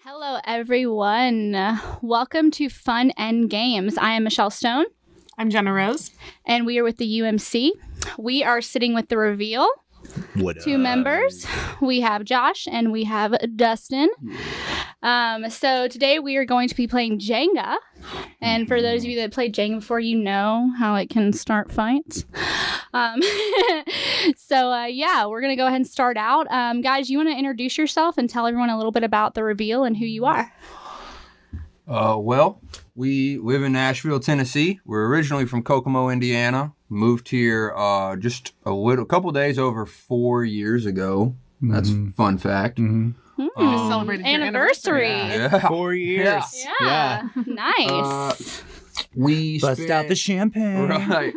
Hello, everyone. Welcome to Fun N Games. I am Michelle Stone. I'm Jenna Rose. And we are with the UMC. We are sitting with the reveal. Two members. We have Josh and we have Dustin. So today we are going to be playing Jenga. And for those of you that played Jenga before, you know how it can start fights. Yeah, we're going to go ahead and start out. Guys, you want to introduce yourself and tell everyone a little bit about the reveal and who you are? Well, we live in Nashville, Tennessee. We're originally from Kokomo, Indiana. Moved here just a couple days over 4 years ago. That's a fun fact. Just celebrated your Anniversary. Yeah. 4 years. Yeah. Nice. We Bust out the champagne. Right.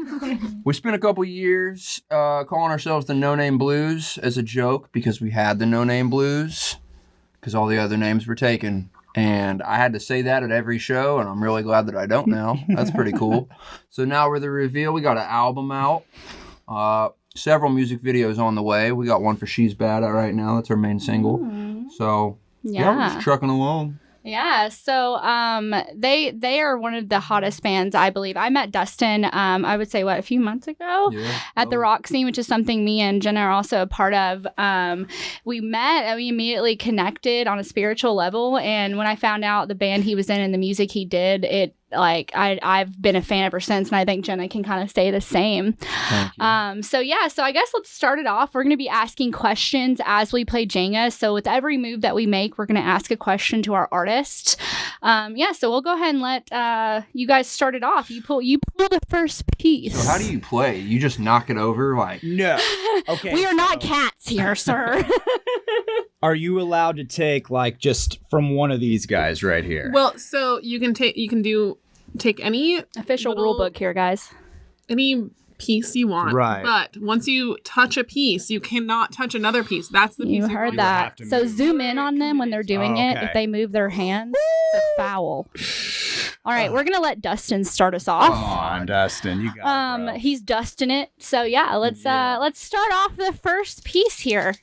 We spent a couple years calling ourselves the No Name Blues as a joke because we had the No Name Blues because all the other names were taken. And I had to say that at every show, and I'm really glad that I don't now. That's pretty cool. So now we're the reveal. We got an album out, several music videos on the way. We got one for She's Bad out right now. That's our main single. So yeah, we're just trucking along. Yeah, so they are one of the hottest bands, I believe. I met Dustin, I would say, a few months ago at the rock scene, which is something me and Jenna are also a part of. We met and we immediately connected on a spiritual level. And when I found out the band he was in and the music he did, I've been a fan ever since, and I think Jenna can kind of say the same. So I guess let's start it off. We're going to be asking questions as we play Jenga. So with every move that we make, we're going to ask a question to our artist. So we'll go ahead and let you guys start it off. You pull the first piece. So how do you play? You just knock it over like? No. Okay. We are not cats here, sir. Are you allowed to take just from one of these guys right here? Well, so you can take any Official rule book here, guys. Any piece you want. Right. But once you touch a piece, you cannot touch another piece. That's the piece You heard that. So zoom in on them when they're doing it. If they move their hands, it's a foul. All right, we're gonna let Dustin start us off. Come on, Dustin, you got it, bro. He's dusting it. So yeah, let's start off the first piece here.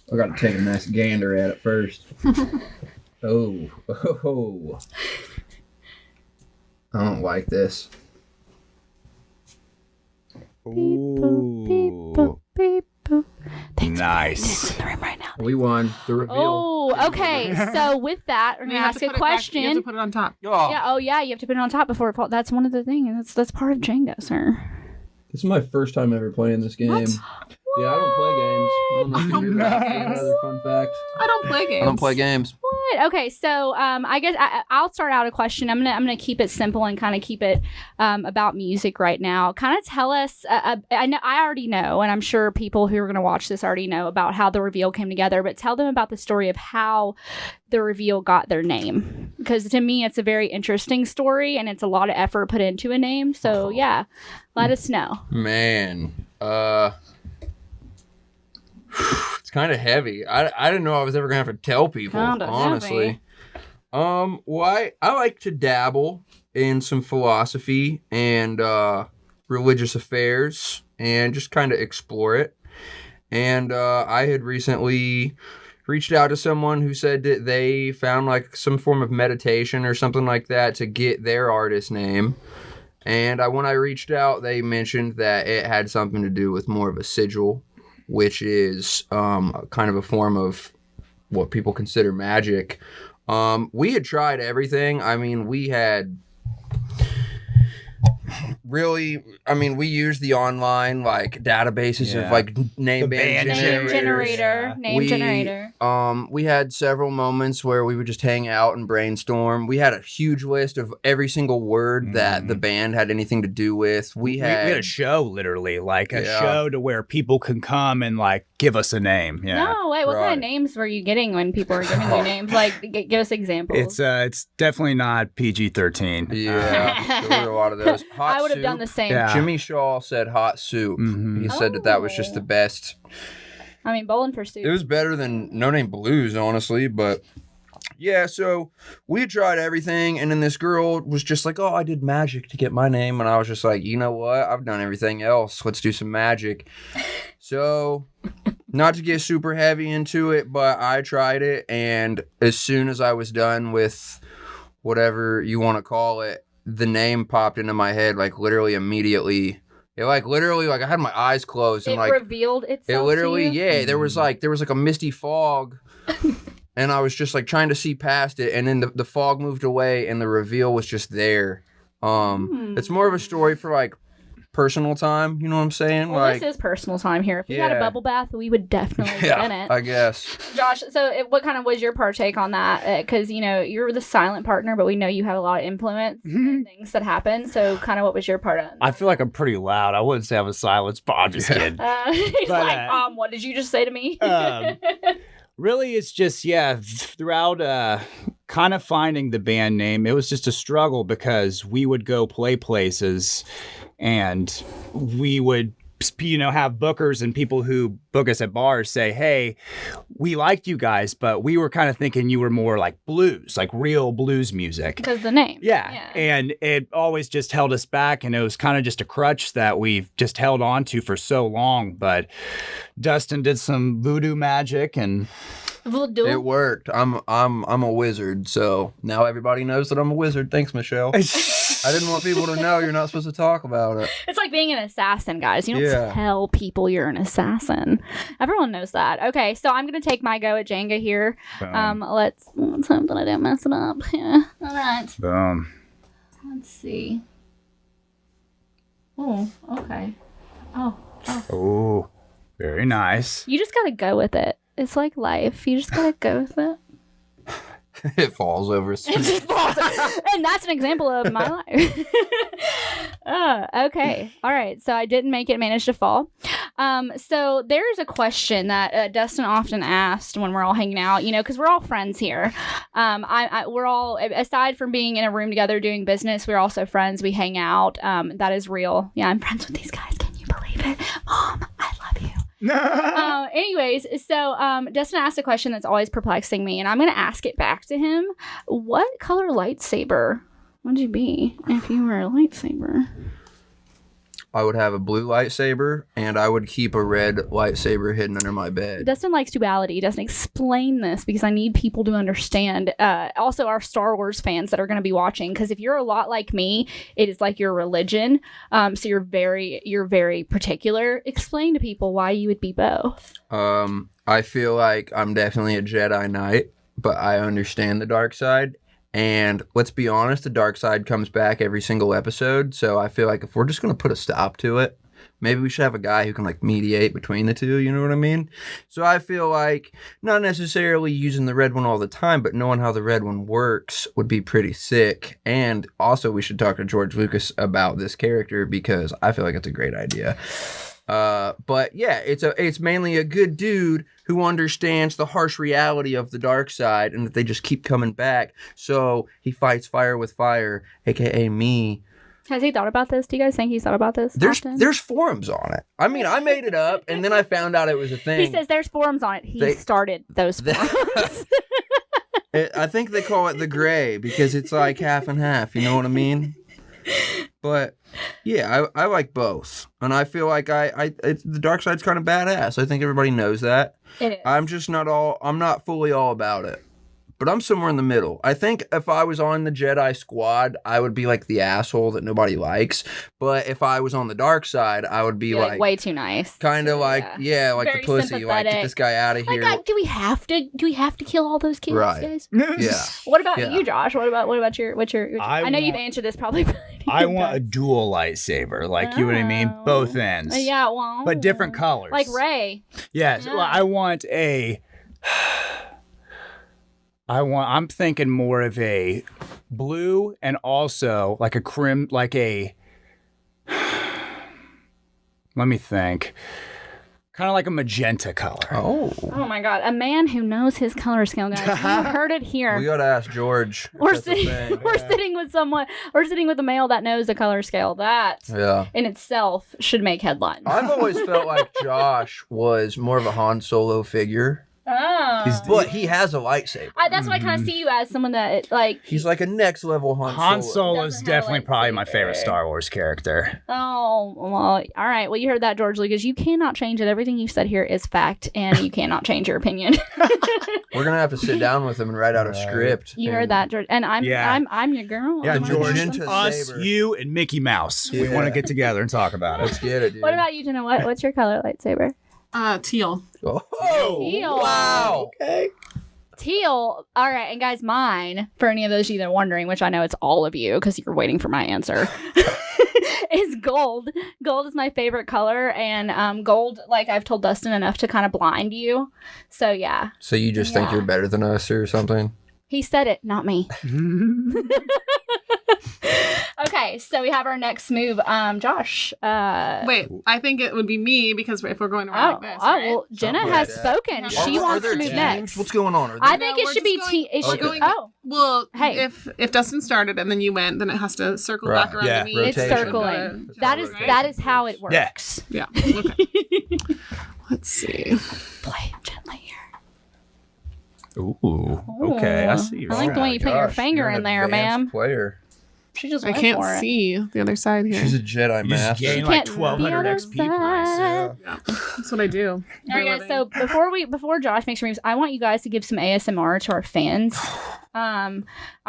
I got to take a nice gander at it first. Oh. I don't like this. Ooh. Thanks Nice. in the room right now. We won the reveal. Oh, okay. So with that, we're gonna ask a question. You have to put it on top. Oh, Yeah. Oh, yeah. You have to put it on top before it falls. That's one of the things. That's part of Jenga, sir. this is my first time ever playing this game. What? Yeah, I don't play games. I don't know if you knew that. Another fun fact. I don't play games. I don't play games. What? Okay, so I guess I'll start out a question. I'm gonna keep it simple and kind of keep it about music right now. Kind of tell us. I already know, and I'm sure people who are gonna watch this already know about how the reveal came together. But tell them about the story of how the reveal got their name, because to me it's a very interesting story and it's a lot of effort put into a name. So yeah, let us know. Man, it's kind of heavy. I didn't know I was ever gonna have to tell people. Kinda honestly. I like to dabble in some philosophy and religious affairs and just kind of explore it. And I had recently reached out to someone who said that they found some form of meditation or something like that to get their artist name. And when I reached out, they mentioned that it had something to do with more of a sigil, which is kind of a form of what people consider magic. We had tried everything. I mean, we had we used the online databases of name band generator. We had several moments where we would just hang out and brainstorm. We had a huge list of every single word that the band had anything to do with. We had a show, literally, show to where people can come and give us a name. Yeah. No, wait. What kind of names were you getting when people were giving their names? Give us examples. It's definitely not PG-13. Yeah, there were a lot of those. I would have done the same. Yeah. Jimmy Shaw said hot soup. He said that was just the best. I mean, Bowling for Soup. It was better than No Name Blues, honestly, but Yeah, so we had tried everything, and then this girl was just like, oh, I did magic to get my name. And I was just like, you know what? I've done everything else. Let's do some magic. So, not to get super heavy into it, but I tried it, and as soon as I was done with whatever you want to call it, the name popped into my head, like, literally immediately. It, like, literally, like, I had my eyes closed. And, it like, revealed itself it literally, to you? yeah, there was like a misty fog. And I was just like trying to see past it, and then the fog moved away, and the reveal was just there. It's more of a story for like personal time. You know what I'm saying? Well, like, this is personal time here. If we had a bubble bath, we would definitely get in it. I guess. Josh, so what kind of was your partake on that? Because you're the silent partner, but we know you have a lot of influence and things that happen. So, kind of, what was your part of? I feel like I'm pretty loud. I wouldn't say I'm a silence, but I'm just kidding. He's like, what did you just say to me? Really, it's just, throughout kind of finding the band name, it was just a struggle because we would go play places and we would, have bookers and people who book us at bars say, hey, we liked you guys, but we were kind of thinking you were more like blues, like real blues music. Because the name. Yeah. And it always just held us back, and it was kind of just a crutch that we've just held on to for so long. But Dustin did some voodoo magic and voodoo. It worked. I'm a wizard, so now everybody knows that I'm a wizard. Thanks, Michelle. I didn't want people to know you're not supposed to talk about it. It's like being an assassin, guys. You don't tell people you're an assassin. Everyone knows that. Okay, so I'm going to take my go at Jenga here. Let's hope that I didn't mess it up. Yeah. All right. Boom. Let's see. Oh, okay. Oh, very nice. You just got to go with it. It's like life. You just got to go with it. It falls over. It just falls over. And that's an example of my life. Okay. All right. So I didn't manage to fall. So there's a question that Dustin often asked when we're all hanging out, because we're all friends here. We're all, aside from being in a room together doing business, we're also friends. We hang out. That is real. Yeah, I'm friends with these guys. Can you believe it? Mom, I love you. Anyways, so Dustin asked a question that's always perplexing me, and I'm going to ask it back to him. What color lightsaber would you be if you were a lightsaber? I would have a blue lightsaber, and I would keep a red lightsaber hidden under my bed. Dustin likes duality. He doesn't explain this because I need people to understand. Also, our Star Wars fans that are going to be watching, because if you're a lot like me, it is like your religion. So you're very particular. Explain to people why you would be both. I feel like I'm definitely a Jedi Knight, but I understand the dark side. And let's be honest, the dark side comes back every single episode. So I feel like if we're just going to put a stop to it, maybe we should have a guy who can like mediate between the two. You know what I mean? So I feel like not necessarily using the red one all the time, but knowing how the red one works would be pretty sick. And also we should talk to George Lucas about this character because I feel like it's a great idea. But yeah, it's mainly a good dude who understands the harsh reality of the dark side and that they just keep coming back. So he fights fire with fire, aka me. Has he thought about this? Do you guys think he's thought about this? There's forums on it. I mean, I made it up and then I found out it was a thing. He says there's forums on it. He started those forums. I think they call it the gray because it's like half and half. You know what I mean? But yeah, I like both, and I feel like the dark side's kind of badass. I think everybody knows that. It is. I'm not fully all about it, but I'm somewhere in the middle. I think if I was on the Jedi squad, I would be like the asshole that nobody likes. But if I was on the dark side, I would be like way too nice. Kind of like like very the pussy, like get this guy out of here. God, do we have to kill all those kids, guys? Yeah. What about you, Josh? What about your I know you've answered this probably. I want a dual lightsaber, like you know what I mean, both ends. Yeah, well, but different colors, like Rey. Yes, yeah. Well, I want a. I'm thinking more of a blue and also like a let me think. Kind of like a magenta color. Oh my God. A man who knows his color scale, guys. You heard it here. We got to ask George. We're sitting with a male that knows the color scale. That in itself should make headlines. I've always felt like Josh was more of a Han Solo figure. Oh. But he has a lightsaber. That's what I kind of see you as, someone that, like... He's like a next level Han Solo. Han Solo is Doesn't have a definitely probably my lightsaber. favorite Star Wars character. Oh, well, all right. Well, you heard that, George Lucas. You cannot change it. Everything you said here is fact, and you cannot change your opinion. We're gonna have to sit down with him and write out a script. You heard that, George. And I'm your girl. Yeah, I'm George, Magenta us, saber. you, and Mickey Mouse. We Yeah. want to get together and talk about Let's it. get it, dude. What about you, Jenna? What's your color lightsaber? Teal. Oh, Teal. wow. Okay. Teal. All right, and guys, mine, for any of those either wondering, which I know it's all of you because you're waiting for my answer, is gold. Gold is my favorite color, and gold, like I've told Dustin, enough to kind of blind you. So yeah. So you just think you're better than us or something? He said it, not me. Okay, so we have our next move. Josh. Wait, I think it would be me because if we're going around like this, right? Well, Jenna Something has like that. spoken. Are She there wants to move teams? next. What's going on? Are I there- think No, it we're should be just T. It we're should going- oh, Well, Hey. if Dustin started and then you went, then it has to circle Right. back around Yeah. to me. it's Rotation. circling. That's That how is it works. that is how it works. Yeah. Yeah. Okay. Let's see. Play gently here. Ooh. Okay, I see. I like the way you put your finger you're an in there, advanced ma'am. Player. She just I went can't for it. see the other side here. She's a Jedi You just master. gain like Can't- 1,200 the XP other points. side. Yeah, that's what I do. All right, guys. So before Josh makes moves, I want you guys to give some ASMR to our fans. I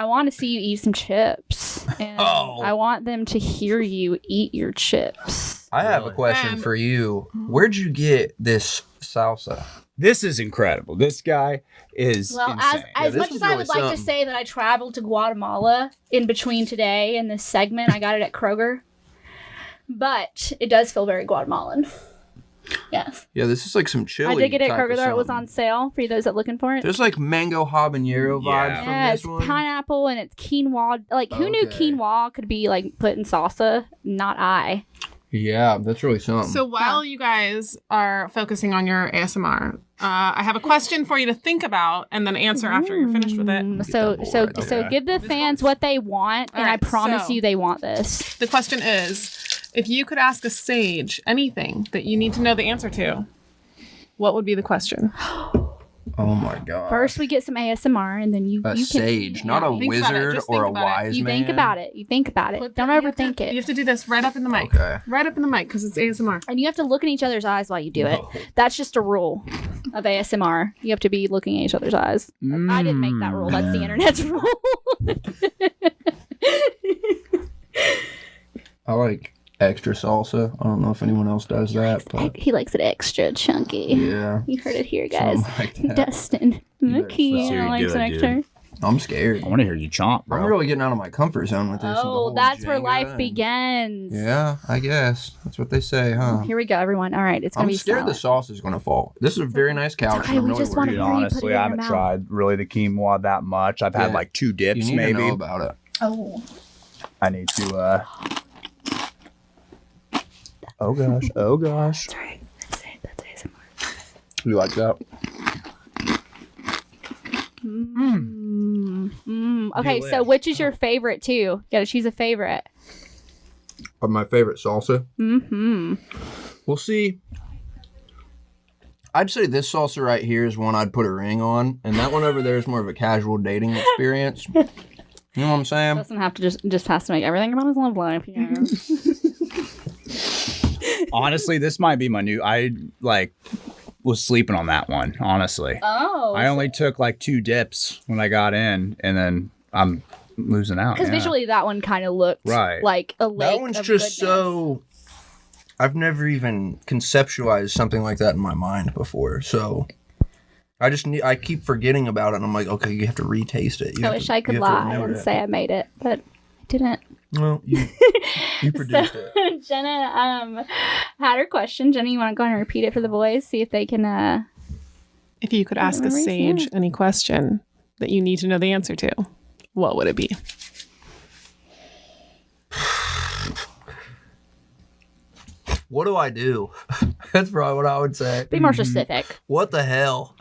want to see you eat some chips, and I want them to hear you eat your chips. I have a question And- for you. Where'd you get this salsa? This is incredible. This guy is Well, insane. as this much was as I really would like to something. say that I traveled to Guatemala in between today and this segment, I got it at Kroger, but it does feel very Guatemalan. Yes, Yeah, this is like some chili. I did get it at type of Kroger. Though it was something. on sale for you those that looking for it. There's like mango habanero vibes Yeah. from Yeah, this it's one. pineapple and it's quinoa. Like, who knew Okay. quinoa could be like put in salsa? Not I. Yeah, that's really something. So while you guys are focusing on your ASMR, I have a question for you to think about and then answer after you're finished with it. So Okay. give the fans what they want, and I Alright, promise so- you they want this. The question is, if you could ask a sage anything that you need to know the answer to, what would be the question? oh my god. First, we get some ASMR, and then you a can sage, not a Think about it, wizard just or a think about it. wise you man. think about it. You think about it. Don't You have to- overthink it. You have to do this right up in the mic. Okay. Right up in the mic because it's ASMR. And you have to look in each other's eyes while you do it. No. That's just a rule of ASMR. You have to be looking at each other's eyes. I didn't make that rule. That's the internet's rule. I like extra salsa. I don't know if anyone else does that, but He likes it extra chunky. yeah. You heard it here, guys. Something like that. Dustin better Mickey stop. likes it Do it, extra. I'm scared. I want to hear you chomp, bro. I'm really getting out of my comfort zone with this. with the Oh, whole that's where Jenga life and- begins. Yeah, I guess. That's what they say, huh? Here we go, everyone. All right, it's gonna I'm be scared the silent. sauce is going to fall. This is a very nice couch. okay, and I'm we really just wanna worried. hear you put it Honestly, in I your haven't mouth. tried really the quinoa that much. I've had Yeah. like 2 You dips, need maybe. to know about it. Oh, I need to. Oh gosh! Oh gosh! that's right. That's it. That's ASMR. You like that? Okay, so which is your favorite too? You gotta choose a favorite. Of my favorite salsa? Mm-hmm. We'll see. I'd say this salsa right here is one I'd put a ring on, and that one over there is more of a casual dating experience. You know what I'm saying? Doesn't have to just has to make everything about his love life. You know? Honestly, this might be my new. I like was sleeping on that one. Honestly, Oh, I only took like 2 dips when I got in, and then I'm losing out. because yeah. visually that one kind of looked Right. like a lake. That one's of just goodness. so. I've never even conceptualized something like that in my mind before, so I just need. I keep forgetting about it, and I'm like, okay, you have to retaste it. You I have wish to- I could you have to lie remember and it. say I made it, but I didn't. Well, you produced it. Jenna had her question. Jenna, you want to go ahead and repeat it for the boys? See if they can. If you could ask a Memories, sage yeah. any question that you need to know the answer to, what would it be? What do I do? That's probably what I would say. Be more specific. What the hell?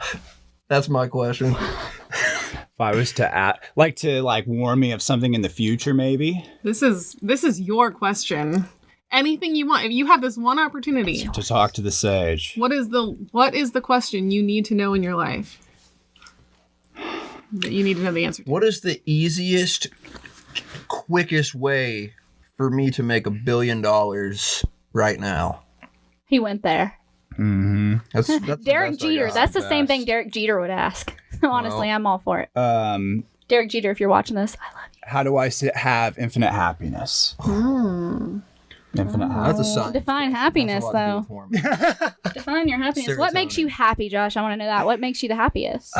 That's my question. If I was to like warn me of something in the future, maybe. This is your question. anything you want. If you have this one opportunity To talk to the sage. what is the question you need to know in your life that you need to know the answer to? What is the easiest, quickest way for me to make $1 billion right now? He went there. Mm-hmm. That's Derek Jeter. That's the same thing Derek Jeter would ask. Honestly, I'm all for it. Derek Jeter, if you're watching this, I love you. How do I have infinite happiness? Infinite happiness. That's a sign. Define happiness, though. Define your happiness. What makes you happy, Josh? I want to know that. What makes you the happiest?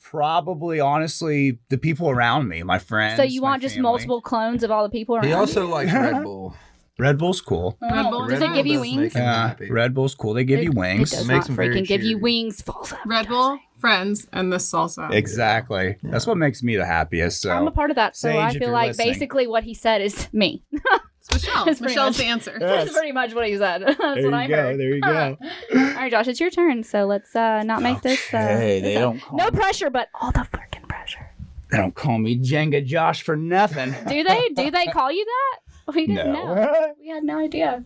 Probably, honestly, the people around me, my friends. So you my want just family. multiple clones of all the people around He also you? likes Red Bull. Red Bull's cool. Red Bull. Does it give you wings? Yeah, Red Bull's cool. They give you It wings. does Makes not them very freaking give you cheery. wings. False Red Bull, friends, and the salsa. Exactly. Yeah. That's what makes me the happiest. So. I'm a part of that, so Sage, I if feel you're like listening. basically what he said is me. It's Michelle. That's pretty Michelle's much- the answer. That's pretty much what he said. That's There what I you go. heard. There you go. All right, Josh, it's your turn. So let's not make this. Hey, they this don't call no me. pressure, but all the freaking pressure. They don't call me Jenga Josh for nothing. Do they? Do they call you that? We didn't know. No. We had no idea.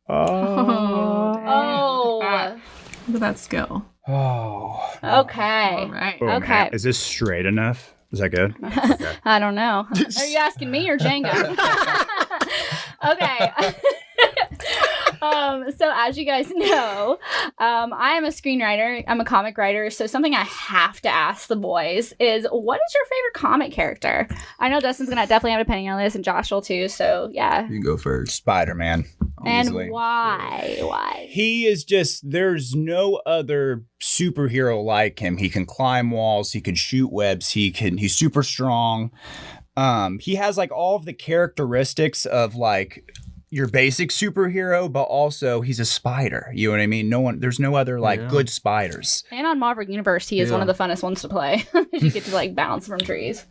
Oh. Oh. Look at that skill. Oh. Okay. All right. Oh, Okay. man. Is this straight enough? Is that good? Okay. I don't know. Are you asking me or Jenga? Okay. So as you guys know, I am a screenwriter. I'm a comic writer. So something I have to ask the boys is, what is your favorite comic character? I know Dustin's gonna definitely have an opinion on this, and Josh will too. So yeah. You can go first. Spider-Man. And Easily. why? Why? He is just, there's no other superhero like him. He can climb walls, he can shoot webs, he's super strong. He has like all of the characteristics of like your basic superhero, but also he's a spider. You know what I mean? There's no other like good spiders. And on Marvel Universe, he is one of the funnest ones to play. You get to like bounce from trees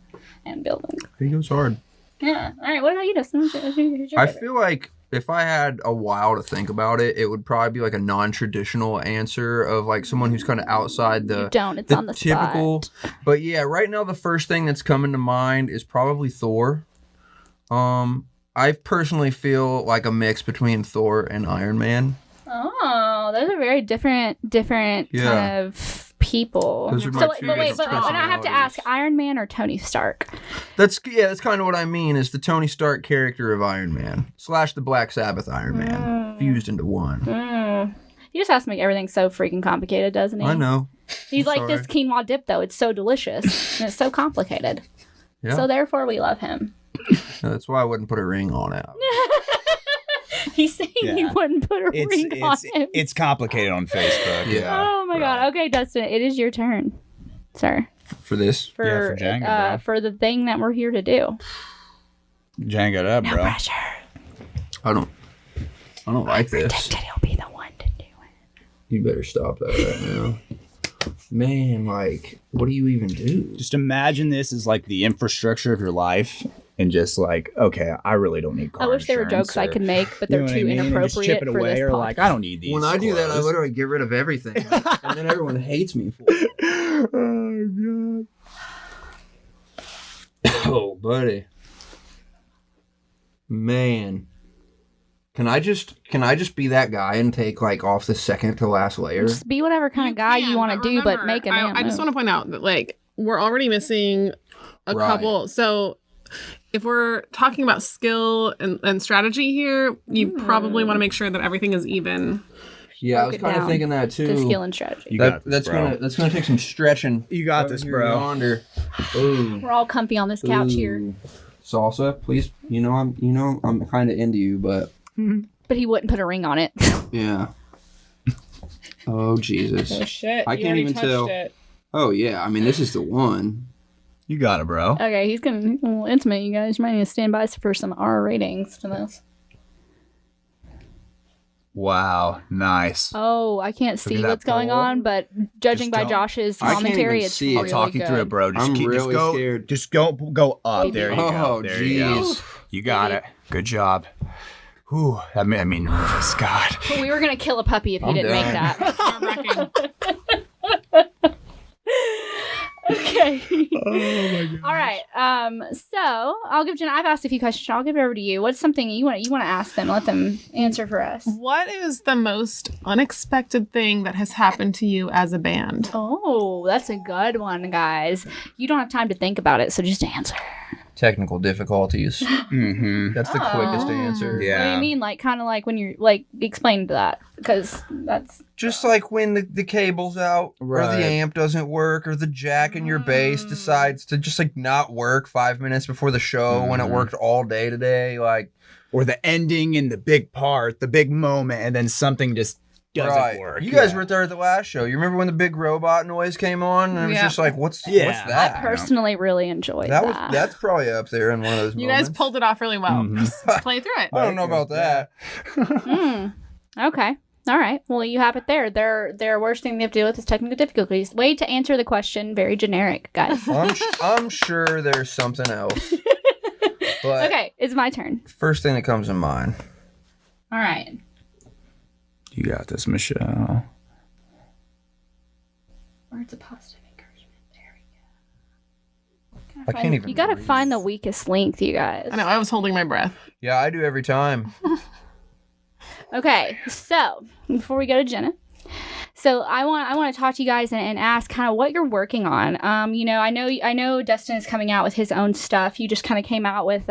and buildings. He goes hard. Yeah. All right. What about you, Dustin? Who's your I favorite? feel like if I had a while to think about it, it would probably be like a non-traditional answer of like someone who's kind of outside the You don't. It's on the typical. spot. But yeah, right now the first thing that's coming to mind is probably Thor. I personally feel like a mix between Thor and Iron Man. Oh, those are very different kind of people. Those are my So, two but wait, different but I have to ask: Iron Man or Tony Stark? That's kind of what I mean. Is the Tony Stark character of Iron Man / the Black Sabbath Iron Man fused into one. He just has to make everything so freaking complicated, doesn't he? I know. He's like this quinoa dip, though. It's so delicious and it's so complicated. Yeah. So therefore, we love him. That's why I wouldn't put a ring on it. He's saying he wouldn't put a ring on him. It's complicated on Facebook. Yeah. Oh my god. Okay, Dustin, it is your turn, sir. For this? for Jenga, bro. For the thing that we're here to do. Jenga it up, No bro. pressure. I don't like this. Predicted he'll be the one to do it. You better stop that right now. Man, like, what do you even do? Just imagine this as like the infrastructure of your life, and just like, okay, I really don't need car I wish there were insurance, jokes I or- could make, but you they're know what too I mean? And just inappropriate chip it for away, this or podcast. like, I don't need these. When I do that, I clothes. literally get rid of everything. And then everyone hates me for it. Oh god. Oh, buddy. Man. Can I just be that guy and take like off the second to last layer? Just be whatever kind of guy you want to do, but make a damn I just move. want to point out that like we're already missing a Right. couple. So if we're talking about skill and strategy here, you probably want to make sure that everything is even. Yeah, I Broke was it kind of down thinking that too. to skill and strategy. You got this, That's bro. gonna take some stretching. You got over this, here bro. Yonder. Ooh. We're all comfy on this couch here. Ooh. Salsa, please. I'm kind of into you, but But he wouldn't put a ring on it. yeah. Oh Jesus. Shit! I can't even tell. Oh yeah, I mean this is the one. You got it, bro. Okay, he's a little intimate, you guys. You might need to stand by for some R ratings to this. Wow, nice. Oh, I can't see at that what's going pole. on, but judging Just by don't- Josh's I can't commentary, even it's see it. really I'll talk you good. through it, bro. Just I'm keep, really just go, scared. Just go up. There you go. Oh, There you go. jeez. You got it. Good job. Whew, that made me nervous. God. We were gonna kill a puppy if he I'm didn't make done. that. Okay. Oh my god. All right. So I'll give Jenna. I've asked a few questions. I'll give it over to you. What's something you want to ask them? Let them answer for us. What is the most unexpected thing that has happened to you as a band? Oh, that's a good one, guys. You don't have time to think about it, so just answer. Technical difficulties. Mm-hmm. That's the quickest answer. Yeah. What do you mean? Like, kind of like when you're like, explain that, because that's Just like when the cable's out, or Right. the amp doesn't work, or the jack in your bass decides to just like not work 5 minutes before the show when it worked all day today. Like, Or the ending in the big part, the big moment, and then something just doesn't work. You guys were there at the last show. You remember when the big robot noise came on? And it was just like, what's that? I personally really enjoyed that. That's probably up there in one of those You moments. guys pulled it off really well. Just play through it. I don't know about that. Okay. All right. Well, you have it there. Their worst thing they have to deal with is technical difficulties. Way to answer the question. Very generic, guys. I'm sure there's something else. But Okay, it's my turn. first thing that comes to mind. All right. You got this, Michelle. Words of positive encouragement. There we go. I can't even You gotta read. find the weakest link, you guys. I know, I was holding my breath. Yeah, I do every time. Okay, so before we go to Jenna, so I want to talk to you guys and ask kind of what you're working on. I know Dustin is coming out with his own stuff. You just kind of came out with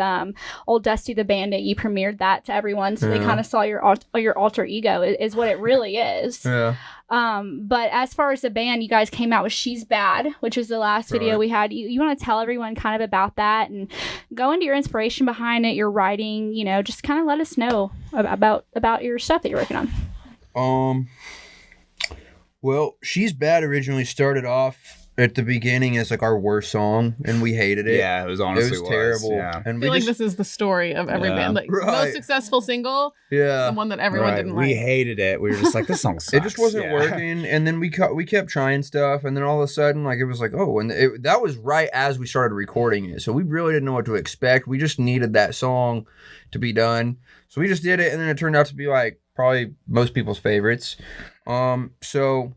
Old Dusty the Bandit. You premiered that to everyone, so they kind of saw your alter ego is what it really is. Yeah. But as far as the band, you guys came out with She's Bad, which was the last video we had. You want to tell everyone kind of about that and go into your inspiration behind it, your writing, just kind of let us know about your stuff that you're working on. Well, She's Bad originally started off at the beginning as like our worst song, and we hated it. Yeah, it was honestly It was terrible. Yeah. And I we feel like just, this is the story of every band. Like, Right. most successful single, the one that everyone didn't like. We hated it. We were just like, this song sucks. it just wasn't working, and then we kept trying stuff, and then all of a sudden, like, it was like, oh, and that was right as we started recording it, so we really didn't know what to expect. We just needed that song to be done, so we just did it, and then it turned out to be like probably most people's favorites. So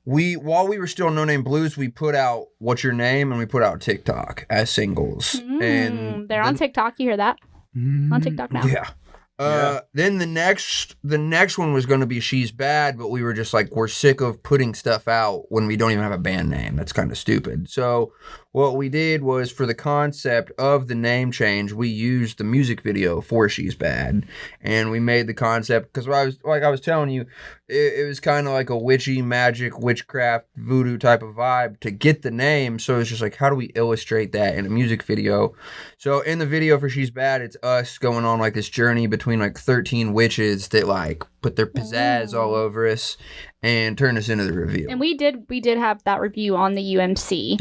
while we were still No Name Blues, we put out What's Your Name and we put out TikTok as singles, and They're on TikTok. You hear that? On TikTok now. yeah. Then the next one was going to be She's Bad, but we were just like, we're sick of putting stuff out when we don't even have a band name. That's kind of stupid. So what we did was, for the concept of the name change, we used the music video for She's Bad, and we made the concept, because I was telling you, it was kind of like a witchy, magic, witchcraft, voodoo type of vibe to get the name. So it's just like, how do we illustrate that in a music video? So in the video for She's Bad, it's us going on like this journey between like 13 witches that like put their pizzazz all over us and turn us into the reveal. And we did have that review on the UMC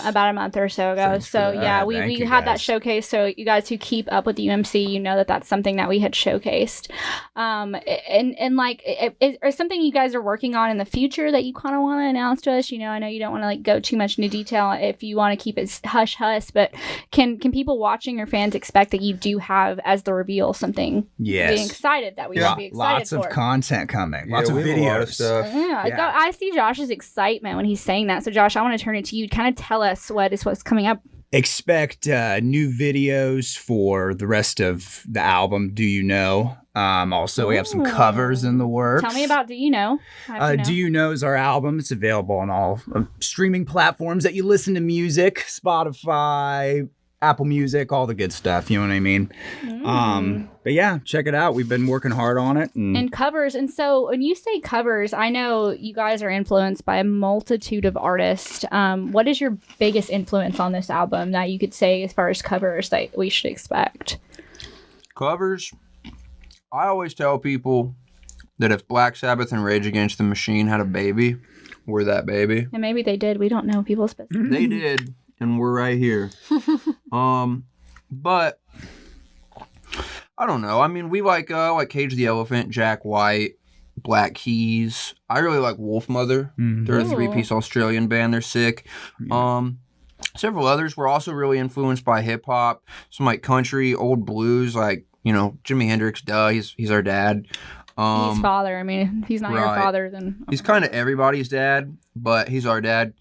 about a month or so ago. Thanks so for that. yeah, Thank we you, had that guys. showcase. So you guys who keep up with the UMC, you know that's something that we had showcased. And like, is something you guys are working on in the future that you kind of want to announce to us? I know you don't want to like go too much into detail if you want to keep it hush hush, but can people watching or fans expect that you do have as the reveal something? Yes. Being excited that we should be excited Lots for. of content coming. Yeah, Lots of we have a lot of videos. stuff. Yeah. I see Josh's excitement when he's saying that. So Josh, I want to turn it to you. Kind of tell us what's coming up. Expect new videos for the rest of the album. Do you know? Also, we have some covers in the works. Tell me about Do You Know? Do You Know is our album. It's available on all streaming platforms that you listen to music, Spotify, Apple Music, all the good stuff. You know what I mean? But yeah, check it out. We've been working hard on it. And covers. And so when you say covers, I know you guys are influenced by a multitude of artists. What is your biggest influence on this album that you could say as far as covers that we should expect? Covers. I always tell people that if Black Sabbath and Rage Against the Machine had a baby, we're that baby. And maybe they did. We don't know people's business. They did, and we're right here. But I don't know. I mean, we like Cage the Elephant, Jack White, Black Keys. I really like Wolfmother. They're a 3-piece Australian band. They're sick. Several others were also really influenced by hip hop, some like country, old blues, like Jimi Hendrix. Duh, he's our dad. He's father. I mean, if he's not your father, then he's kind of everybody's dad, but he's our dad.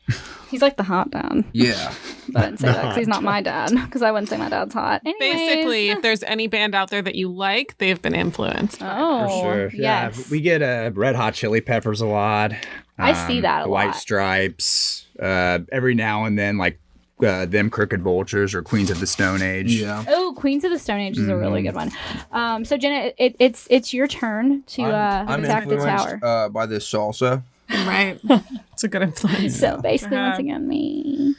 He's like the hot dad. Yeah. But I didn't say that because he's not my dad, because I wouldn't say my dad's hot. Anyways. Basically, if there's any band out there that you like, they've been influenced. Oh, For sure. yes. Yeah, we get Red Hot Chili Peppers a lot. I see that a the lot. White Stripes. Every now and then, like them Crooked Vultures or Queens of the Stone Age. Yeah. Oh, Queens of the Stone Age is a really good one. So Jenna, it's your turn to I'm attack the tower. by this salsa. Right. It's a good influence. So basically, once again, me.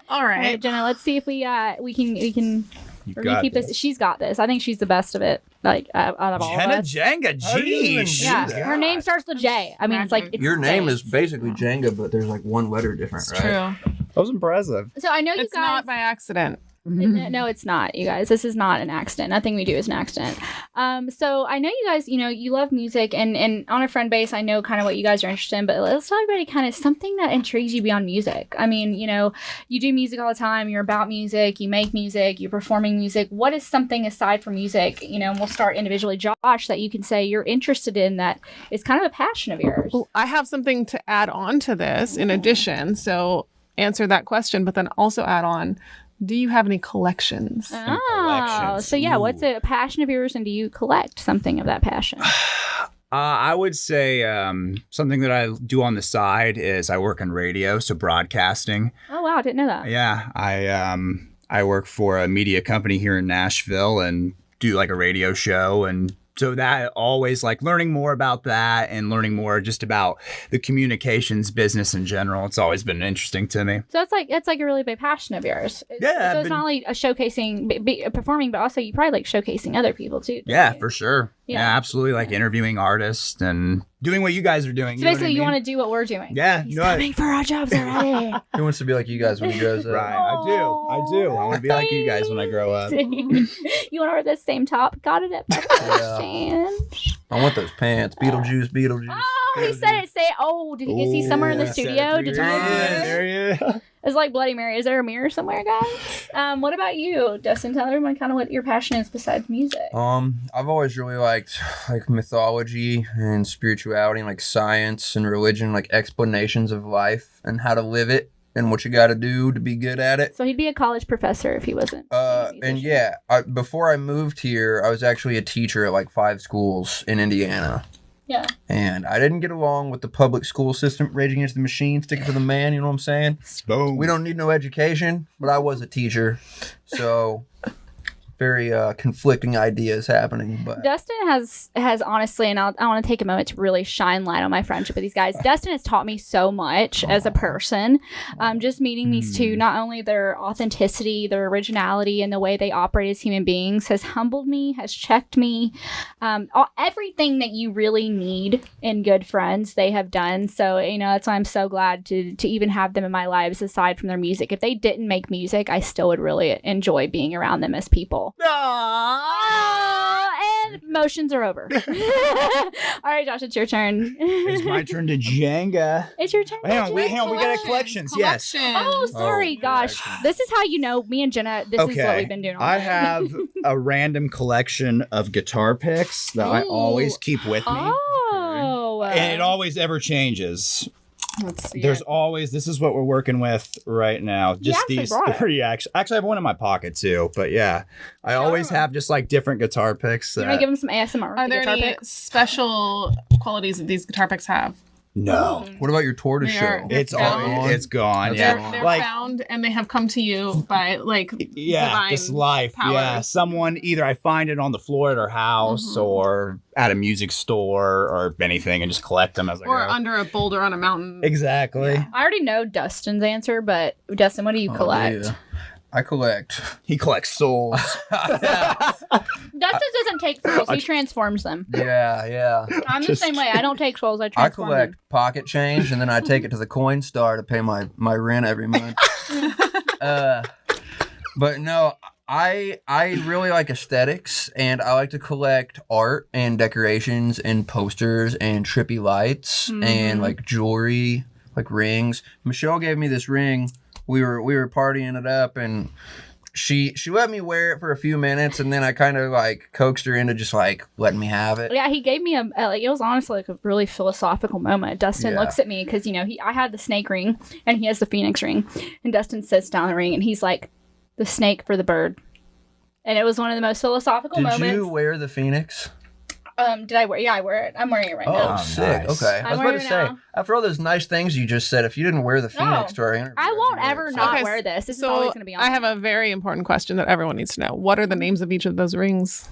All All right, right. Jenna. Let's see if we can. We're gonna got keep this. She's got this. I think she's the best of it. Like out of all Jenna of us. Jenga, jeez. Yeah, her name starts with J. I mean, it's like it's Your name J. is basically Jenga, but there's like one letter different, It's right? true. That was impressive. So I know you It's guys. not by accident. No, it's not, you guys. This is not an accident. Nothing we do is an accident. So I know you guys, you love music, and on a friend base, I know kind of what you guys are interested in, but let's talk about kind of something that intrigues you beyond music. I mean, you do music all the time. You're about music. You make music. You're performing music. What is something aside from music, and we'll start individually, Josh, that you can say you're interested in that is kind of a passion of yours? Well, I have something to add on to this in addition. So answer that question, but then also add on, do you have any collections? Oh, so yeah, what's a passion of yours, and do you collect something of that passion? I would say something that I do on the side is I work in radio, so broadcasting. Oh wow, I didn't know that. Yeah, I work for a media company here in Nashville and do like a radio show, and so that always like learning more about that and learning more just about the communications business in general. It's always been interesting to me. So it's like a really big passion of yours. Yeah, So it's not only a showcasing, performing, but also you probably like showcasing other people too. Yeah, don't you? for sure. Yeah. Yeah, absolutely. Like interviewing artists and doing what you guys are doing. So basically, you want to do what we're doing. Yeah, He's no, coming for our jobs already. He wants to be like you guys when he grows up. Right, I do. I want to be like you guys when I grow up. You want to wear the same top? Got it at Stand. I want those pants. Beetlejuice. Oh, he said it. Say it. Oh, is he somewhere in the studio? Did you? There he is. It's like Bloody Mary. Is there a mirror somewhere, guys? What about you, Dustin? Tell everyone kind of what your passion is besides music. I've always really liked like mythology and spirituality and like science and religion, like explanations of life and how to live it and what you got to do to be good at it. So he'd be a college professor if he wasn't. And yeah, before I moved here, I was actually a teacher at like 5 schools in Indiana. Yeah. And I didn't get along with the public school system, Rage Against the Machine, sticking to the man, you know what I'm saying? Boom. We don't need no education, but I was a teacher, so very conflicting ideas happening. But Dustin has honestly, and I want to take a moment to really shine light on my friendship with these guys. Dustin has taught me so much as a person. Just meeting these two, not only their authenticity, their originality, and the way they operate as human beings has humbled me, has checked me. Everything that you really need in good friends, they have done. So, that's why I'm so glad to even have them in my lives aside from their music. If they didn't make music, I still would really enjoy being around them as people. And emotions are over. All right, Josh, it's your turn. It's my turn to Jenga. It's your turn. Hang on, we got collections. Yes. Oh, sorry, gosh. This is how me and Jenna, this is what we've been doing all I day. have a random collection of guitar picks that I always keep with me. Oh. And it always ever changes. Let's see. There's always, this is what we're working with right now. Just actually these brought it. 3 actually. Actually, I have one in my pocket too. But yeah, I always have just like different guitar picks. You want to give them some ASMR? Are the there guitar any picks? special qualities that these guitar picks have? No. what about your tortoise They are- shell? It's gone. all, it's gone. That's Yeah. gone. They're Like, found and they have come to you by like yeah, this divine life. power. Yeah. Someone, either I find it on the floor at our house or at a music store or anything and just collect them as I or go. under a boulder on a mountain. Exactly. I already know Dustin's answer, but Dustin, what do you collect? Yeah. I collect. He collects souls. Dustin doesn't take souls; he transforms them. Yeah. I'm the Just same way. I don't take souls; I I transform collect them. pocket change and then I take it to the coin star to pay my rent every month. But no, I really like aesthetics and I like to collect art and decorations and posters and trippy lights and like jewelry, like rings. Michelle gave me this ring. We were partying it up and she let me wear it for a few minutes, and then I kind of like coaxed her into just like letting me have it. Yeah, he gave me like, it was honestly like a really philosophical moment. Dustin looks at me because, you know, I had the snake ring and he has the phoenix ring, and Dustin sits down the ring and he's like, the snake for the bird. And it was one of the most philosophical moments. Did you wear the phoenix? Did I wear? Yeah, I wear it. I'm wearing it right now. Oh, sick. Nice. Okay. I was about to say, after all those nice things you just said, if you didn't wear the phoenix to our interview, I won't ever not wear this. This is always going to be on. I have a very important question that everyone needs to know. What are the names of each of those rings?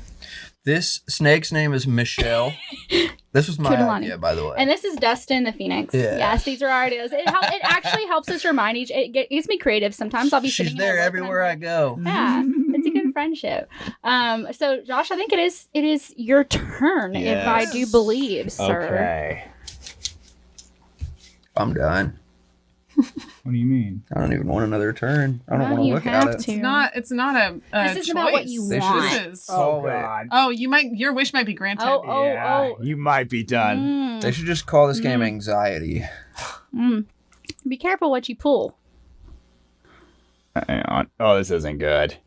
This snake's name is Michelle. This was my idea, by the way. And this is Dustin the Phoenix. Yeah. Yes, these are our ideas. It actually helps us remind it gets me creative. Sometimes I'll be She's there everywhere I go. Yeah, it's a good friendship. So Josh, I think it is your turn, if I do believe, sir. Okay. I'm done. What do you mean? I don't even want another turn. I don't want to look at it. It's not a this choice. is about what you want. This is, God. Oh, your wish might be granted. You might be done. They should just call this game anxiety. Be careful what you pull. Hang on. Oh, this isn't good.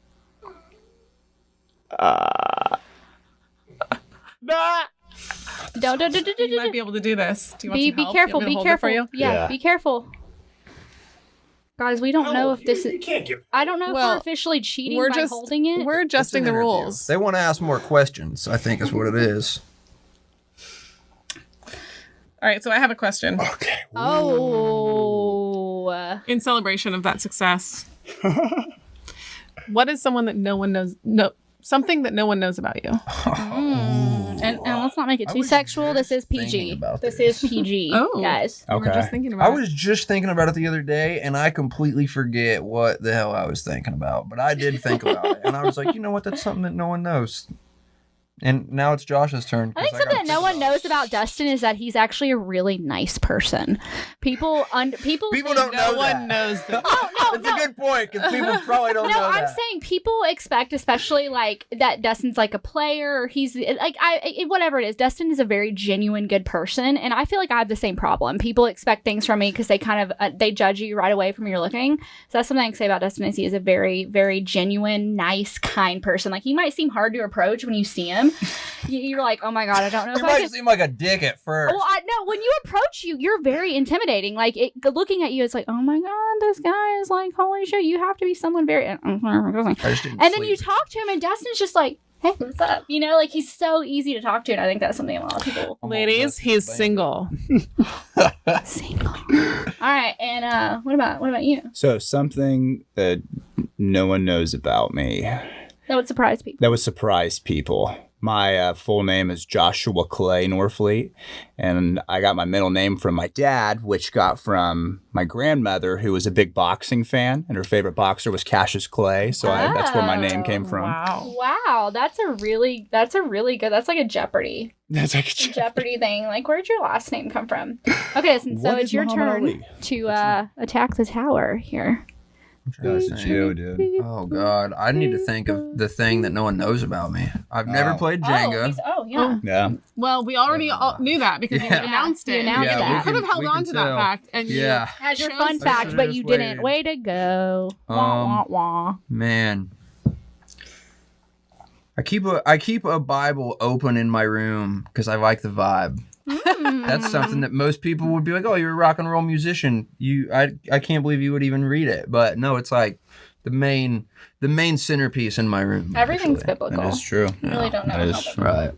Don't. You might be able to do this. Do you want some Be help? careful. You want me to Be hold it careful. for you? Yeah, be careful. Guys, we don't know if this is. You can't give. I don't know if we're officially cheating by holding it. We're adjusting the rules. They want to ask more questions, I think is what it is. All right, so I have a question. Okay. Oh. In celebration of that success, what is someone that no one knows? Something that no one knows about you. And let's not make it too sexual. This is PG. This is PG, guys. We were just thinking about I was just thinking about it the other day, and I completely forget what the hell I was thinking about. But I did think about it, and I was like, you know what? That's something that no one knows. And now it's Josh's turn. I think something that no one knows about Dustin is that he's actually a really nice person. People don't know No that. one knows that. That's a good point, because people probably don't know No, that. I'm saying people expect, especially like that Dustin's like a player, or he's like whatever it is. Dustin is a very genuine, good person, and I feel like I have the same problem. People expect things from me because they kind of they judge you right away from your looking. So that's something I can say about Dustin is he is a very, very genuine, nice, kind person. Like he might seem hard to approach when you see him. You're like, oh my god, I don't know. He might seem like a dick at first. Well, no, when you approach you're very intimidating. Like looking at you, it's like, oh my god, this guy is like, holy shit, you have to be someone very. And then you talk to him, and Dustin's just like, hey, what's up? You know, like he's so easy to talk to, and I think that's something a lot of people. Ladies, he's single. Single. All right, and what about you? So something that no one knows about me. That would surprise people. That would surprise people. My full name is Joshua Clay Norfleet, and I got my middle name from my dad, which got from my grandmother, who was a big boxing fan, and her favorite boxer was Cassius Clay, so that's where my name came from. Wow, that's a really good. That's like a Jeopardy. That's like a Jeopardy thing. Like, where'd your last name come from? Okay, so it's your turn to attack the tower here. Dude. Oh god, I need to think of the thing that no one knows about me. I've never played Jenga. Yeah. Well, we already knew that because you announced it. You could have held on to that fact and you had your fun fact, but you didn't. Way to go. Wah, wah, wah. Man. I keep a Bible open in my room because I like the vibe. That's something that most people would be like, oh, you're a rock and roll musician. I can't believe you would even read it. But no, it's like the main centerpiece in my room. Everything's biblical. That is true. I really don't know. That is right.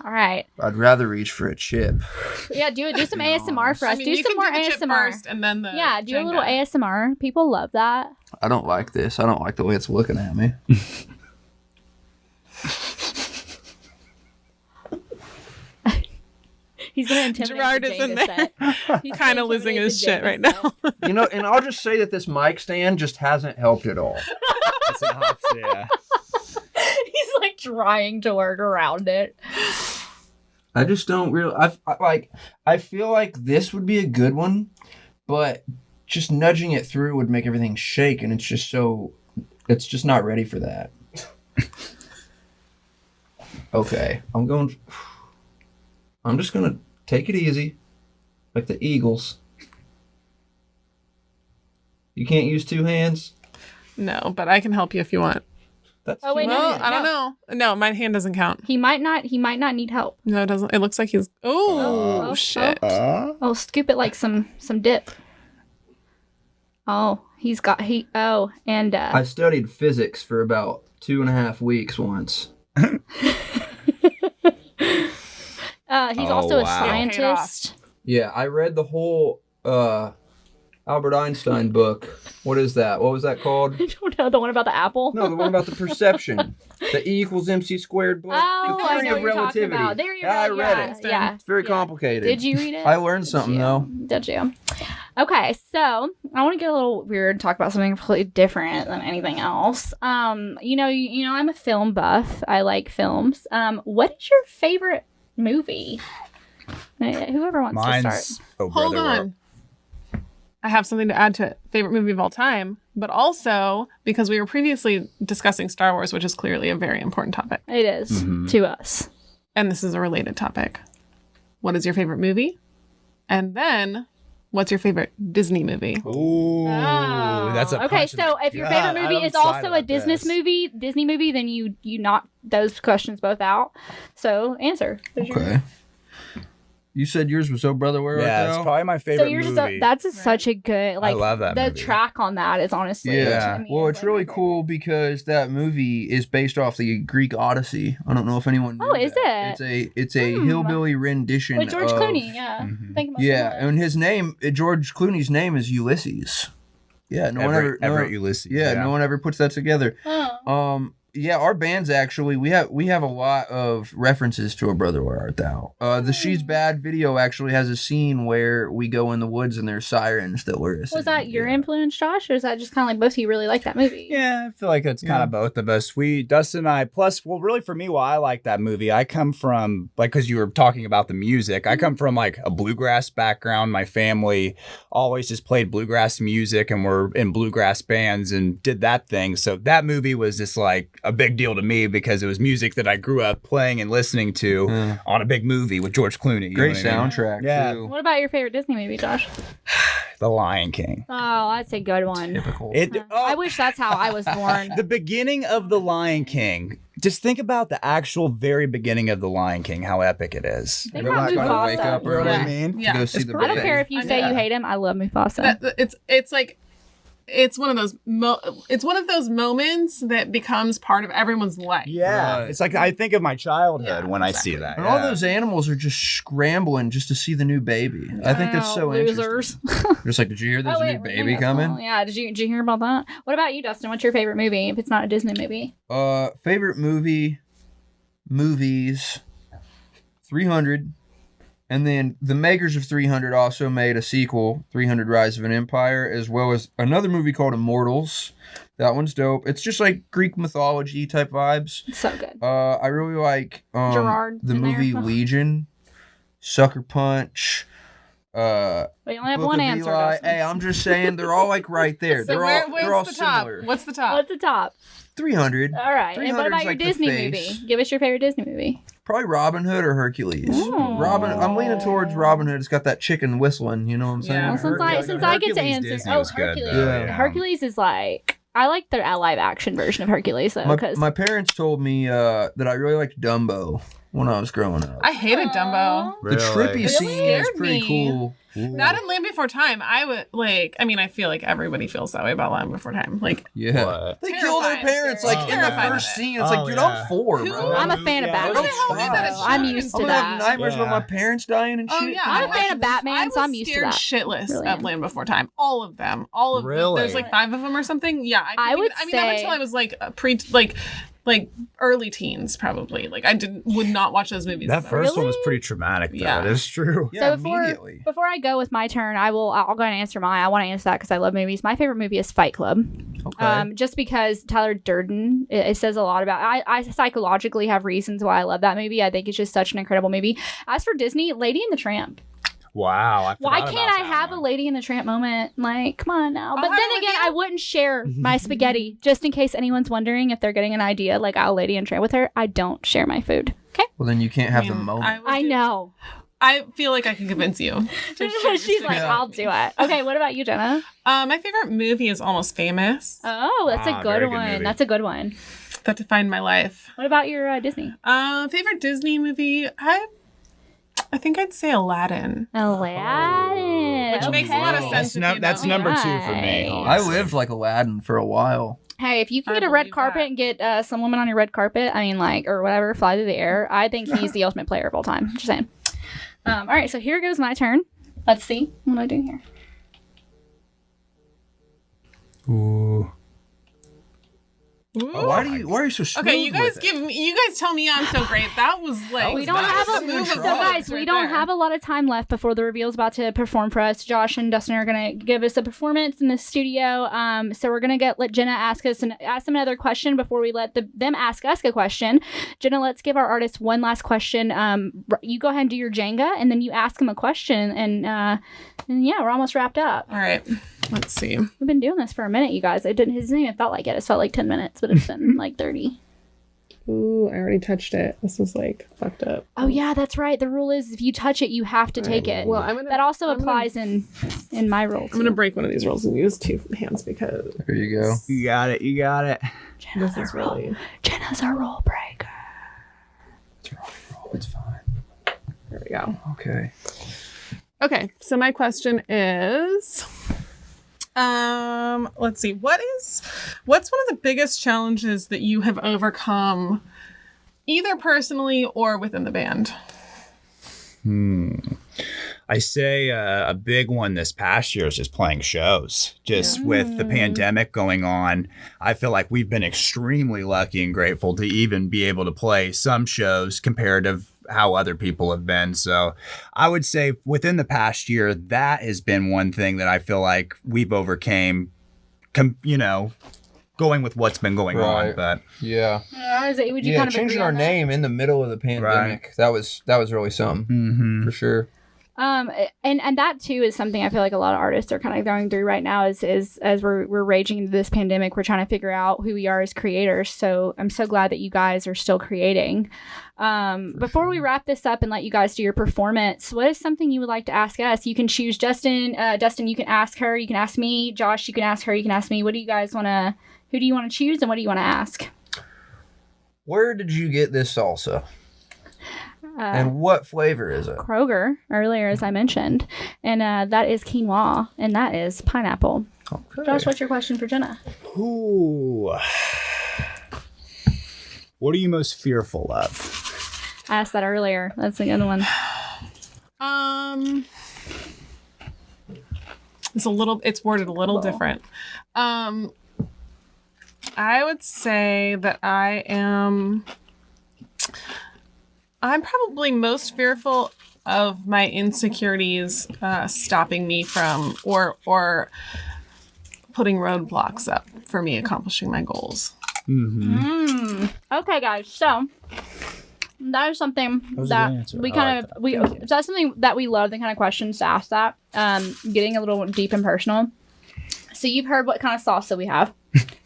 All right. I'd rather reach for a chip. Yeah, do some ASMR for us. Do some more ASMR first and then the do Jenga. a little ASMR. People love that. I don't like this. I don't like the way it's looking at me. He's gonna intimidate Gerard the is in Jenga there. set. He's kind of losing his shit right now. You know, and I'll just say that this mic stand just hasn't helped at all. Yeah. He's like trying to work around it. I just don't really. I feel like this would be a good one, but just nudging it through would make everything shake, and it's just not ready for that. Okay, I'm just gonna take it easy, like the Eagles. You can't use two hands? No, but I can help you if you want. That's Oh, wait, Well, I don't know. No, my hand doesn't count. He might not need help. No, it doesn't. It looks like he's. Oh, shit. Oh, scoop it like some dip. Oh, and I studied physics for about 2.5 weeks once. he's also a scientist. Yeah, I read the whole Albert Einstein book. What is that? What was that called? I don't know, the one about the apple. No, the one about the perception. The E equals MC squared book. Oh, The I theory know of what you're talking relativity. about. There you go. Yeah, I read it. Yeah. It's very complicated. Did you read it? I learned something though. Did you? Okay, so I want to get a little weird and talk about something completely different than anything else. You know, I'm a film buff. I like films. What is your favorite movie? Whoever wants to start. Hold on. I have something to add to it. Favorite movie of all time, but also because we were previously discussing Star Wars, which is clearly a very important topic. It is to us. And this is a related topic. What is your favorite movie? And then, what's your favorite Disney movie? Ooh, that's a okay. So if your favorite movie is also a Disney movie, then you knock those questions both out. So answer. Okay. You said yours was Oh Brother Where Art Thou? Yeah, it's probably my favorite movie. That's such a good, like, I love that the movie. track on that is honestly. Yeah. to me, Well, is it's like really my cool because that movie is based off the Greek Odyssey. I don't know if anyone knew Oh, is that. It's a hillbilly rendition With George of, Clooney, yeah. Think about Yeah, that. and his name, George Clooney's name is Ulysses. Yeah, Everett Ulysses. Yeah, no one ever puts that together. Oh. Yeah, our bands actually we have a lot of references to A Brother Where Art Thou. The She's Bad video actually has a scene where we go in the woods and there's sirens that we're singing. Was that your influence, Josh, or is that just kind of like both of you really like that movie? Yeah, I feel like it's kind of both of us. Dustin and I, plus, well, really for me, why I like that movie, I come from, like, because you were talking about the music, I come from, like, a bluegrass background. My family always just played bluegrass music and were in bluegrass bands and did that thing. So that movie was just, like, a big deal to me because it was music that I grew up playing and listening to on a big movie with George Clooney. Great soundtrack, too. What about your favorite Disney movie, Josh? The Lion King. Oh, that's a good one. Typical. I wish that's how I was born. The beginning of The Lion King. Just think about the actual very beginning of The Lion King, how epic it is. Think about Everyone's gotta wake Mufasa. up early Yeah. I mean? Yeah. to go see the I don't baby. care if you say you hate him. I love Mufasa. It's like it's one of those moments that becomes part of everyone's life. Yeah. Right. It's like I think of my childhood Yeah, when exactly. I see that. And all those animals are just scrambling just to see the new baby. I think that's so losers. interesting. Just like, did you hear there's a new baby coming? Yeah, did you hear about that? What about you, Dustin? What's your favorite movie if it's not a Disney movie? Favorite movies, 300. And then the makers of 300 also made a sequel, 300 Rise of an Empire, as well as another movie called Immortals. That one's dope. It's just like Greek mythology type vibes. It's so good. I really like Gerard the in movie there. Legion, Sucker Punch. We only have Book one of answer. Eli. Dustin. Hey, I'm just saying they're all like right there. So they're where's all the top? similar. What's the top? What's the top? 300. All right. And what 300's about your like the Disney face. movie? Give us your favorite Disney movie. Probably Robin Hood or Hercules. Ooh. I'm leaning towards Robin Hood. It's got that chicken whistling. You know what I'm saying? Yeah. Well, since I get to Hercules answer, Disney was good, Hercules. though, yeah. Hercules is like I like the live action version of Hercules though, because My parents told me that I really liked Dumbo when I was growing up. I hated Dumbo. The trippy It scene is scared pretty me. cool. Not in Land Before Time. I would like. I mean, I feel like everybody feels that way about Land Before Time. Like, Yeah. What? They kill their Terrifying. parents like in the Terrified first of it. scene. It's Oh, like, dude, yeah. I'm 4, Who- bro. I'm a fan of Yeah, Batman. Who the hell did that? I'm used I'm to gonna have that. nightmares about my parents dying and shit. oh yeah, I'm a fan of Batman, I so I'm used to scared that. shitless Really of am. Land Before Time. All of them. All of them. Really? There's like 5 of them or something. Yeah, I would I mean, up say- until I was like like early teens, probably. Like I would not watch those movies. That first one was Really? pretty traumatic, though. Yeah. It is true. Yeah, So immediately. before I go with my turn, I'll go ahead and answer mine. I want to answer that because I love movies. My favorite movie is Fight Club. Okay. Just because Tyler Durden, it says a lot about. I psychologically have reasons why I love that movie. I think it's just such an incredible movie. As for Disney, Lady and the Tramp. Wow. Why can't I have a Lady and the Tramp moment? Like, come on now. But I'll have then it with again, you. I wouldn't share my spaghetti just in case anyone's wondering if they're getting an idea. Like, I'll Lady and Tramp with her. I don't share my food. Okay. Well, then you can't have the moment. I know. I feel like I can convince you. She's like, I'll do it. Okay, what about you, Jenna? My favorite movie is Almost Famous. Oh, that's a good one. That's a good one. That defined my life. What about your Disney? Favorite Disney movie? I think I'd say Aladdin. Aladdin. Which makes a lot of sense. That's number 2 for me. I lived like Aladdin for a while. Hey, if you can get a red carpet and get some woman on your red carpet, I mean, like, or whatever, fly through the air, I think he's the ultimate player of all time. Just saying. All right, so here goes my turn. Let's see. What am I doing here? Ooh. Oh, why are you so smooth? Okay, you guys tell me I'm so great. That was like we don't have a lot of time left before the reveal's about to perform for us. Josh and Dustin are gonna give us a performance in the studio. So we're gonna let Jenna ask them another question before we let them ask us a question. Jenna, let's give our artists one last question. You go ahead and do your Jenga, and then you ask them a question, and yeah, we're almost wrapped up. All right. Let's see. We've been doing this for a minute, you guys. It hasn't even felt like it. It's felt like 10 minutes, but it's been like 30. Ooh, I already touched it. This is like fucked up. Oh yeah, that's right. The rule is if you touch it, you have to take it. Well, that also applies in my role. I'm gonna break one of these rules and use 2 hands because there you go. You got it. Jenna's our rule breaker. It's a roll. It's fine. There we go. Okay, so my question is let's see. What's one of the biggest challenges that you have overcome either personally or within the band? I say a big one this past year is just playing shows. With the pandemic going on, I feel like we've been extremely lucky and grateful to even be able to play some shows compared to how other people have been. So I would say within the past year, that has been one thing that I feel like we've overcame, going with what's been going on. But yeah. Would you kind of changing our name in the middle of the pandemic, that was really something for sure. And that too is something I feel like a lot of artists are kind of going through right now is as we're raging into this pandemic, we're trying to figure out who we are as creators. So I'm so glad that you guys are still creating. Before we wrap this up and let you guys do your performance, what is something you would like to ask us? You can choose Dustin, you can ask her, you can ask me, Josh, you can ask her, you can ask me. Who do you want to choose and what do you want to ask? Where did you get this salsa? And what flavor is it? Kroger, earlier, as I mentioned. And that is quinoa, and that is pineapple. Okay. Josh, what's your question for Jenna? Ooh. What are you most fearful of? I asked that earlier. That's a good one. It's worded a little different. I would say that I'm probably most fearful of my insecurities stopping me from or putting roadblocks up for me accomplishing my goals. Okay, guys. So that is something that that's something that we love, the kind of questions to ask that. Getting a little deep and personal. So you've heard what kind of salsa we have.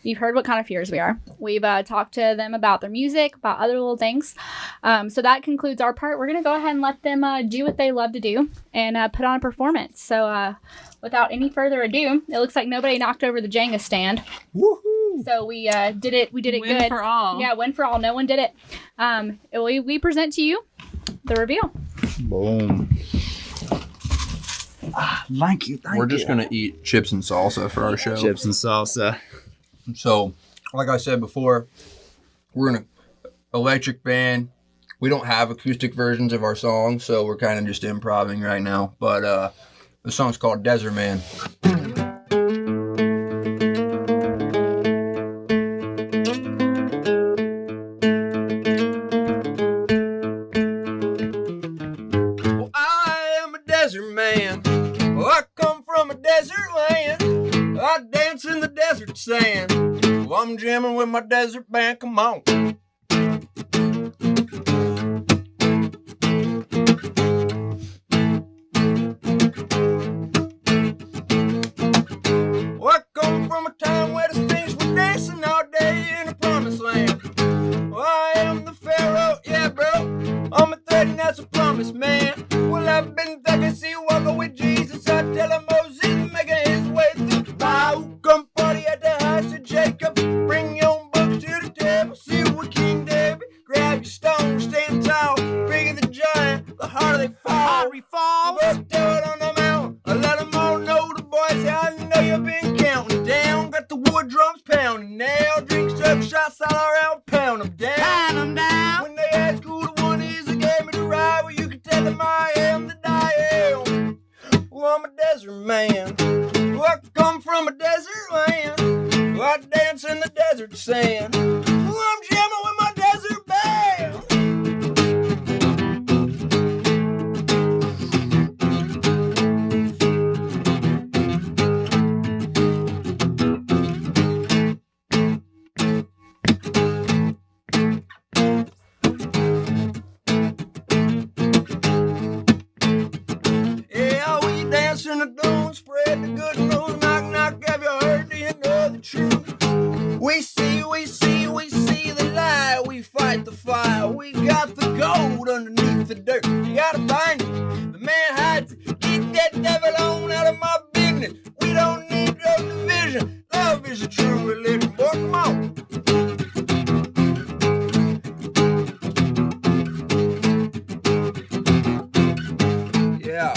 You've heard what kind of fears we are. We've talked to them about their music, about other little things. So that concludes our part. We're going to go ahead and let them do what they love to do and put on a performance. So without any further ado, it looks like nobody knocked over the Jenga stand. Woohoo! So we did it. We did it good. Win for all. Yeah, win for all. No one did it. We present to you the reveal. Boom. Thank you. We're just going to eat chips and salsa for our show. Chips and salsa. So, like I said before, we're an electric band. We don't have acoustic versions of our songs, so we're kind of just improvising right now. But the song's called Desert Man. Well, I am a desert man. Well, I come from a desert land. I dance in the desert sand. Well, I'm jamming with my desert band. Come on. Well, I come from a time where the things were dancing all day in the promised land. Well, I am the pharaoh, yeah, bro. I'm a threat and that's a promise, man. Well, drums pounding now. Drinks up, shots all around, pound them down. Pound 'em down. When they ask who the one is that gave me the ride, well, you can tell them I am that I am. Well, I'm a desert man. Well, I come from a desert land. Well, I dance in the desert sand. Well, I'm jamming with my desert band. Yeah, we dance in the dome, spread the good news, knock, knock, have you heard, do you know the truth? We see the light, we fight the fire, we got the gold underneath the dirt. You gotta find it, the man hides it, get that devil on out of my business. We don't need no division, love is a true religion, boy, come on. Yeah.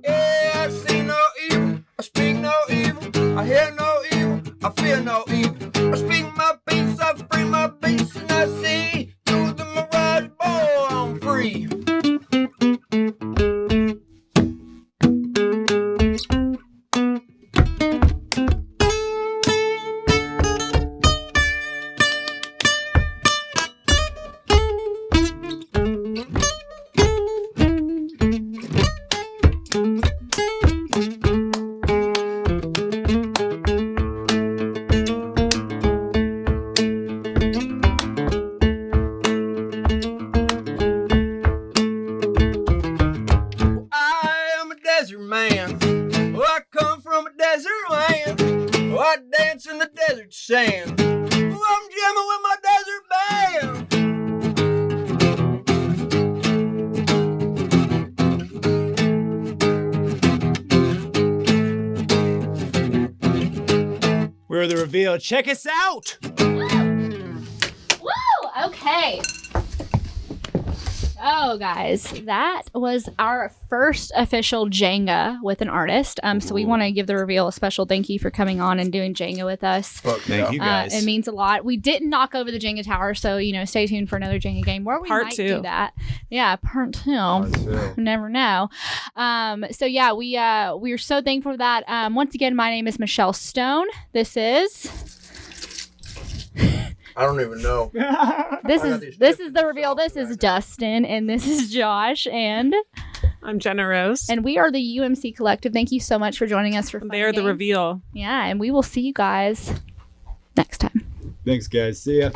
Yeah, I see no evil, I speak no evil, I hear no evil, I feel no evil. I speak my peace, I free my peace, and I see through the mirage, boy, I'm free. Sand. Well, I'm jamming with my desert band. We're the reveal. Check us out. Woo! Okay. Oh, guys, that was our first official Jenga with an artist. So we want to give the reveal a special thank you for coming on and doing Jenga with us. Thank you, guys. It means a lot. We didn't knock over the Jenga tower, so stay tuned for another Jenga game where we might do that. Yeah, part two. You never know. So yeah, we are so thankful for that. Once again, my name is Michelle Stone. This is. I don't even know. This is the reveal. This is Dustin, and this is Josh, and I'm Jenna Rose. And we are the UMC Collective. Thank you so much for joining us for Fun They're the reveal. Yeah, and we will see you guys next time. Thanks, guys. See ya.